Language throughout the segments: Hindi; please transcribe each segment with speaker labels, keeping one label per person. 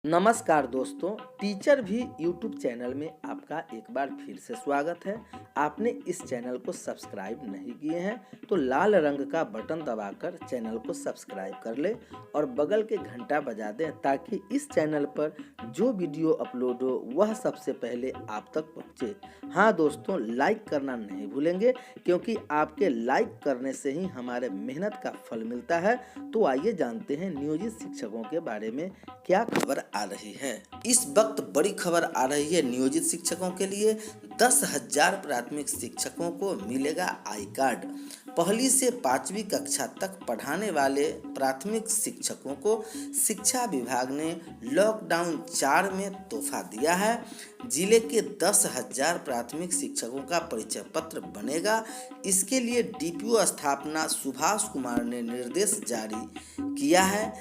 Speaker 1: नमस्कार दोस्तों, टीचर भी यूट्यूब चैनल में आपका एक बार फिर से स्वागत है। आपने इस चैनल को सब्सक्राइब नहीं किए हैं तो लाल रंग का बटन दबाकर चैनल को सब्सक्राइब कर ले और बगल के घंटा बजा दें ताकि इस चैनल पर जो वीडियो अपलोड हो वह सबसे पहले आप तक पहुंचे। हाँ दोस्तों, लाइक करना नहीं भूलेंगे क्योंकि आपके लाइक करने से ही हमारे मेहनत का फल मिलता है। तो आइए जानते हैं नियोजित शिक्षकों के बारे में क्या खबर आ रही है। इस वक्त बड़ी खबर आ रही है नियोजित शिक्षकों के लिए। 10,000 प्राथमिक शिक्षकों को मिलेगा आई कार्ड। पहली से 5वीं कक्षा तक पढ़ाने वाले प्राथमिक शिक्षकों को शिक्षा विभाग ने लॉकडाउन 4 में तोहफा दिया है। जिले के 10,000 प्राथमिक शिक्षकों का परिचय पत्र बनेगा। इसके लिए डीपीओ स्थापना सुभाष कुमार ने निर्देश जारी किया है।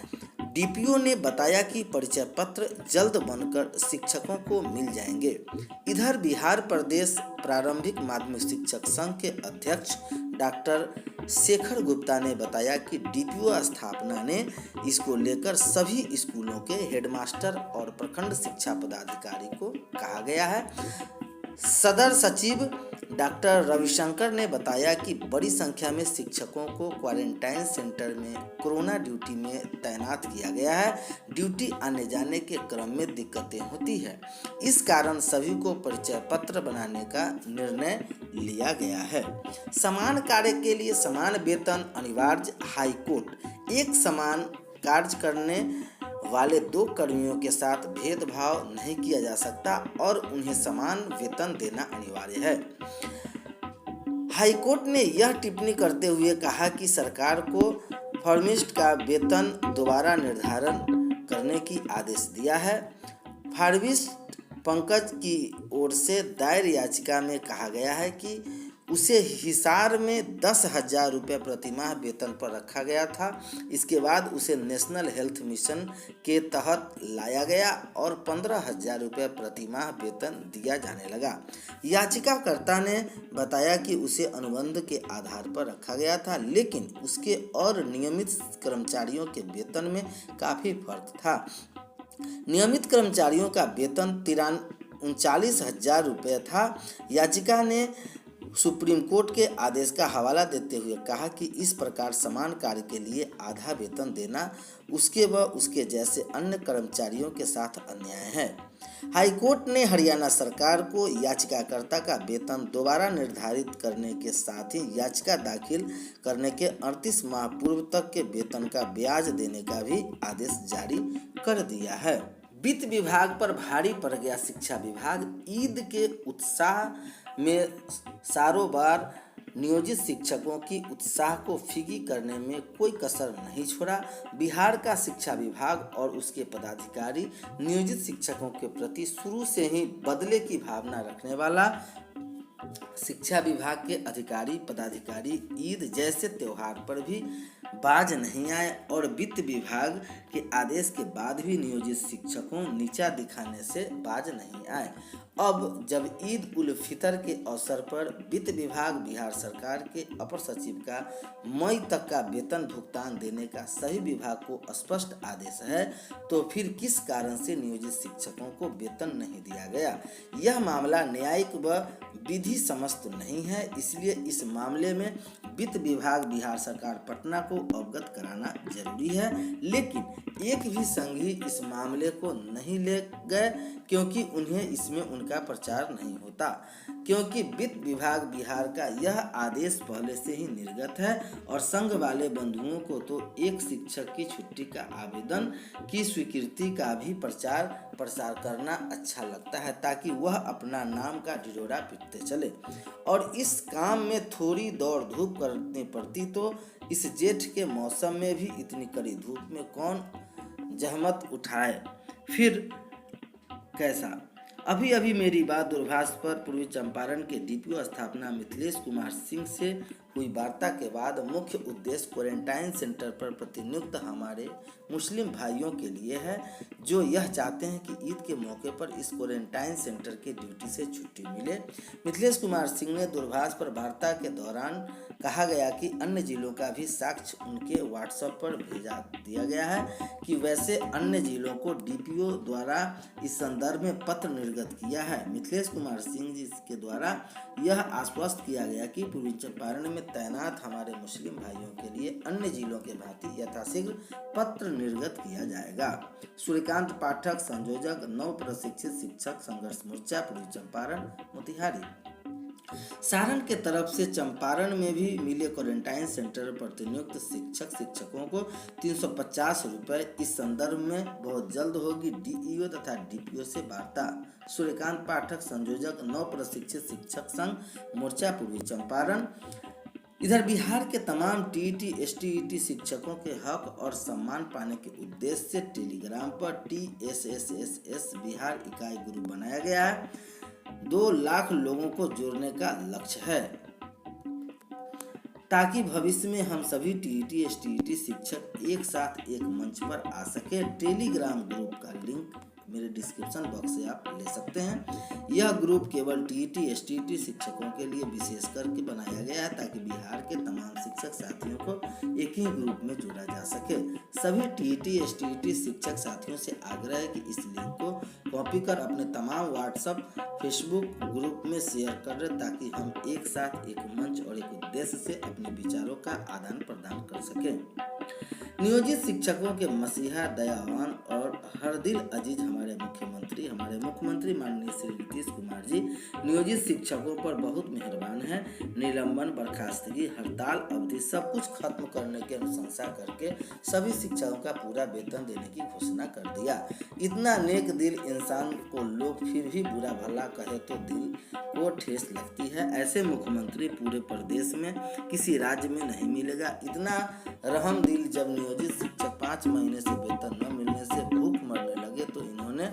Speaker 1: डीपीओ ने बताया कि परिचय पत्र जल्द बनकर शिक्षकों को मिल जाएंगे। इधर बिहार प्रदेश प्रारंभिक माध्यमिक शिक्षक संघ के अध्यक्ष डॉक्टर शेखर गुप्ता ने बताया कि डीपीओ स्थापना ने इसको लेकर सभी स्कूलों के हेडमास्टर और प्रखंड शिक्षा पदाधिकारी को कहा गया है। सदर सचिव डॉक्टर रविशंकर ने बताया कि बड़ी संख्या में शिक्षकों को क्वारंटाइन सेंटर में कोरोना ड्यूटी में तैनात किया गया है। ड्यूटी आने जाने के क्रम में दिक्कतें होती है, इस कारण सभी को परिचय पत्र बनाने का निर्णय लिया गया है। समान कार्य के लिए समान वेतन अनिवार्य। हाईकोर्ट एक समान कार्य करने वाले 2 कर्मियों के साथ भेदभाव नहीं किया जा सकता और उन्हें समान वेतन देना अनिवार्य है। हाईकोर्ट ने यह टिप्पणी करते हुए कहा कि सरकार को फार्मासिस्ट का वेतन दोबारा निर्धारण करने की आदेश दिया है। फार्मासिस्ट पंकज की ओर से दायर याचिका में कहा गया है कि उसे हिसार में 10,000 रुपये प्रतिमाह वेतन पर रखा गया था। इसके बाद उसे नेशनल हेल्थ मिशन के तहत लाया गया और 15,000 रुपये प्रतिमाह वेतन दिया जाने लगा। याचिकाकर्ता ने बताया कि उसे अनुबंध के आधार पर रखा गया था, लेकिन उसके और नियमित कर्मचारियों के वेतन में काफ़ी फर्क था। नियमित कर्मचारियों का वेतन 39,000 रुपये था। याचिका ने सुप्रीम कोर्ट के आदेश का हवाला देते हुए कहा कि इस प्रकार समान कार्य के लिए आधा वेतन देना उसके व उसके जैसे अन्य कर्मचारियों के साथ अन्याय है। हाईकोर्ट ने हरियाणा सरकार को याचिकाकर्ता का वेतन दोबारा निर्धारित करने के साथ ही याचिका दाखिल करने के 38 माह पूर्व तक के वेतन का ब्याज देने का भी आदेश जारी कर दिया है। वित्त विभाग पर भारी पड़ गया शिक्षा विभाग। ईद के उत्साह में सारों बार नियोजित शिक्षकों की उत्साह को फीकी करने में कोई कसर नहीं छोड़ा। बिहार का शिक्षा विभाग और उसके पदाधिकारी नियोजित शिक्षकों के प्रति शुरू से ही बदले की भावना रखने वाला। शिक्षा विभाग के अधिकारी पदाधिकारी ईद जैसे त्योहार पर भी बाज नहीं आए और वित्त विभाग के आदेश के बाद भी नियोजित शिक्षकों नीचा दिखाने से बाज नहीं आए। अब जब ईद उल फितर के अवसर पर वित्त विभाग बिहार सरकार के अपर सचिव का मई तक का वेतन भुगतान देने का सभी विभाग को स्पष्ट आदेश है, तो फिर किस कारण से नियोजित शिक्षकों को वेतन नहीं दिया गया? यह मामला न्यायिक व विधि समस्त नहीं है, इसलिए इस मामले में वित्त विभाग बिहार सरकार पटना को अवगत कराना जरूरी है। लेकिन एक भी संघी इस मामले को नहीं ले गए क्योंकि उन्हें इसमें उनका प्रचार नहीं होता, क्योंकि वित्त विभाग बिहार का यह आदेश पहले से ही निर्गत है और संघ वाले बंधुओं को तो एक शिक्षक की छुट्टी का आवेदन की स्वीकृति का भी प्रचार प्रसार करना अच्छा लगता है ताकि वह अपना नाम का ढिढोरा पीटते चले, और इस काम में थोड़ी दौड़ धूप करनी पड़ती तो इस जेठ के मौसम में भी इतनी कड़ी धूप में कौन जहमत उठाए, फिर कैसा। अभी अभी मेरी बात दूरभाष पर पूर्वी चंपारण के डीपीओ स्थापना मिथिलेश कुमार सिंह से हुई वार्ता के बाद मुख्य उद्देश्य क्वारंटाइन सेंटर पर प्रतिनियुक्त हमारे मुस्लिम भाइयों के लिए है, जो यह चाहते हैं कि ईद के मौके पर इस क्वारंटाइन सेंटर के ड्यूटी से छुट्टी मिले। मिथिलेश कुमार सिंह ने दूरभाष पर वार्ता के दौरान कहा गया कि अन्य जिलों का भी साक्ष्य उनके व्हाट्सएप पर भेजा दिया गया है कि वैसे अन्य जिलों को डीपीओ द्वारा इस संदर्भ में पत्र निर्गत किया है। मिथिलेश कुमार सिंह जी के द्वारा यह आश्वस्त किया गया कि पूर्वी चंपारण में तैनात हमारे मुस्लिम भाइयों के लिए अन्य जिलों के भांति यथाशीघ्र पत्र निर्गत किया जाएगा। सूर्यकांत पाठक, संयोजक, नव प्रशिक्षित शिक्षक संघर्ष मोर्चा, पूर्वी चंपारण, मोतिहारी। सारण के तरफ से चंपारण में भी मिले क्वारंटाइन सेंटर प्रतिनियुक्त शिक्षकों को 350 रुपये। इस संदर्भ में बहुत जल्द होगी डीईओ तथा डीपीओ से वार्ता। सूर्यकांत पाठक, संयोजक, नव प्रशिक्षित शिक्षक संघ मोर्चा, पूर्वी चंपारण। इधर बिहार के तमाम टीईटी एसटीईटी शिक्षकों के हक और सम्मान पाने के उद्देश्य से टेलीग्राम पर TSSSS बिहार इकाई ग्रुप बनाया गया है। 2 लाख लोगों को जोड़ने का लक्ष्य है ताकि भविष्य में हम सभी टीईटी एसटीईटी शिक्षक एक साथ एक मंच पर आ सके। टेलीग्राम ग्रुप का लिंक मेरे डिस्क्रिप्शन बॉक्स से आप ले सकते हैं। यह ग्रुप केवल टीईटी एसटीईटी शिक्षकों के लिए विशेष करके बनाया गया है ताकि बिहार के तमाम शिक्षक साथियों को एक ही ग्रुप में जोड़ा जा सके। सभी टीईटी एसटीईटी शिक्षक साथियों से आग्रह है कि इस लिंक को कॉपी कर अपने तमाम व्हाट्सएप, फेसबुक ग्रुप में शेयर कर दें ताकि हम एक साथ एक मंच और एक उद्देश्य से अपने विचारों का आदान प्रदान कर सकें। नियोजित शिक्षकों के मसीहा, दयावान और हर दिल अजीज हमारे मुख्यमंत्री माननीय श्री नीतीश कुमार जी नियोजित शिक्षकों पर बहुत मेहरबान हैं। निलंबन, बर्खास्तगी, हड़ताल अवधि सब कुछ खत्म करने की अनुशंसा करके सभी शिक्षकों का पूरा वेतन देने की घोषणा कर दिया। इतना नेक दिल इंसान को लोग फिर भी बुरा भला कहे तो दिल को ठेस लगती है। ऐसे मुख्यमंत्री पूरे प्रदेश में किसी राज्य में नहीं मिलेगा। इतना रहम दिल जब नियोजित शिक्षक 5 महीने से वेतन न मिलने से भूख मरने लगे तो इन्होंने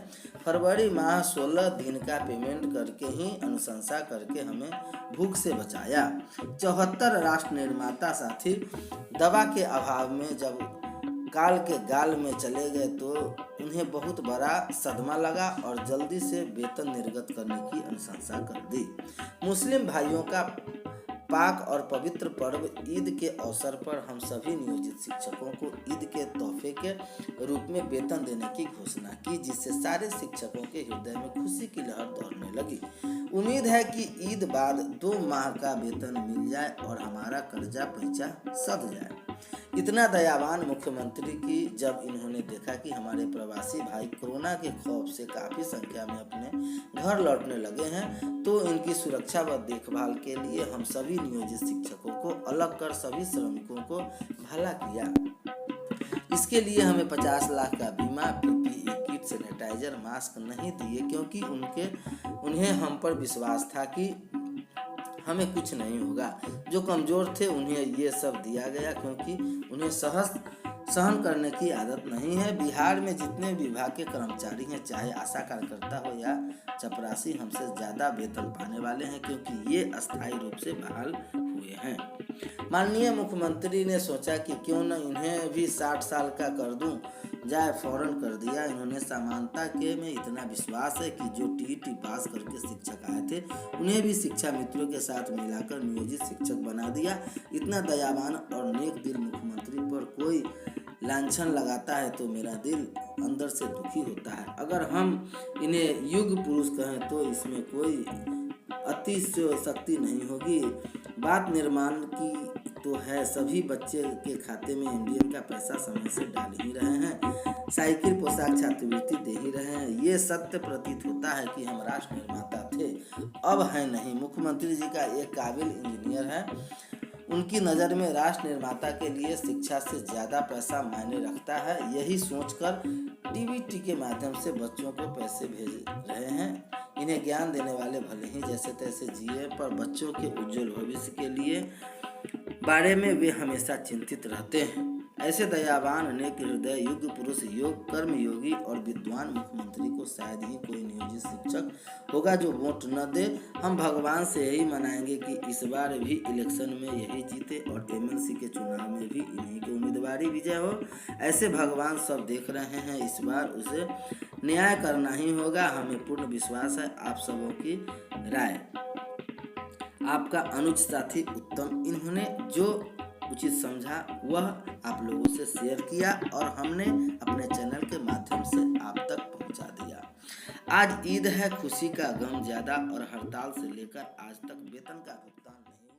Speaker 1: फरवरी माह 16 दिन का पेमेंट करके ही अनुशंसा करके हमें भूख से बचाया। 74 राष्ट्र निर्माता साथी दवा के अभाव में जब काल के गाल में चले गए तो उन्हें बहुत बड़ा सदमा लगा और जल्दी से वेतन निर्गत करने की अनुशंसा कर दी। मुस्लिम भाइयों का पाक और पवित्र पर्व ईद के अवसर पर हम सभी नियोजित शिक्षकों को ईद के तोहफे के रूप में वेतन देने की घोषणा की, जिससे सारे शिक्षकों के हृदय में खुशी की लहर दौड़ने लगी। उम्मीद है कि ईद बाद 2 माह का वेतन मिल जाए और हमारा कर्जा पैसा सध जाए। इतना दयावान मुख्यमंत्री की जब इन्होंने देखा कि हमारे प्रवासी भाई कोरोना के खौफ से काफी संख्या में अपने घर लौटने लगे हैं तो इनकी सुरक्षा व देखभाल के लिए हम सभी नियोजित शिक्षकों को अलग कर सभी श्रमिकों को भला किया। इसके लिए हमें 50 लाख का बीमा, PPE किट, सैनिटाइजर, मास्क नहीं दिए क्योंकि उन्हें हम पर विश्वास था कि हमें कुछ नहीं होगा। जो कमजोर थे उन्हें ये सब दिया गया क्योंकि उन्हें सहन करने की आदत नहीं है। बिहार में जितने विभाग के कर्मचारी हैं, चाहे आशा कार्यकर्ता हो या चपरासी, हमसे ज़्यादा वेतन पाने वाले हैं क्योंकि ये अस्थायी रूप से बहाल हुए हैं। माननीय मुख्यमंत्री ने सोचा कि क्यों न इन्हें भी 60 साल का कर दूं, जाए फौरन कर दिया। इन्होंने समानता के में इतना विश्वास है कि जो टीईटी पास करके शिक्षक आए थे उन्हें भी शिक्षा मित्रों के साथ मिलाकर नियोजित शिक्षक बना दिया। इतना दयावान और नेक दिल मुख्यमंत्री पर कोई लांछन लगाता है तो मेरा दिल अंदर से दुखी होता है। अगर हम इन्हें युग पुरुष कहें तो इसमें कोई अतिशयोक्ति नहीं होगी। बात निर्माण की तो है, सभी बच्चे के खाते में इंडियन का पैसा समय से डाल ही रहे हैं, साइकिल, पोशाक, छात्रवृत्ति दे ही रहे हैं। ये सत्य प्रतीत होता है कि हम राष्ट्र निर्माता थे, अब है नहीं। मुख्यमंत्री जी का एक काबिल इंजीनियर है, उनकी नज़र में राष्ट्र निर्माता के लिए शिक्षा से ज़्यादा पैसा मायने रखता है। यही सोचकर डीबीटी के माध्यम से बच्चों को पैसे भेज रहे हैं। इन्हें ज्ञान देने वाले भले ही जैसे तैसे जिए, पर बच्चों के उज्जवल भविष्य के लिए बारे में वे हमेशा चिंतित रहते हैं। ऐसे दयावान नेक हृदय युग पुरुष योग कर्म योगी और विद्वान मुख्यमंत्री को शायद ही कोई नियोजित शिक्षक होगा जो वोट न दे। हम भगवान से यही मनाएंगे कि इस बार भी इलेक्शन में यही जीते और एमएलसी के चुनाव में भी इन्हीं की उम्मीदवारी विजय हो। ऐसे भगवान सब देख रहे हैं, इस बार उसे न्याय करना ही होगा। हमें पूर्ण विश्वास है आप सबों की राय। आपका अनुज साथी उत्तम, इन्होंने जो उचित समझा वह आप लोगों से शेयर किया और हमने अपने चैनल के माध्यम से आप तक पहुंचा दिया। आज ईद है, खुशी का गम ज़्यादा और हड़ताल से लेकर आज तक वेतन का भुगतान नहीं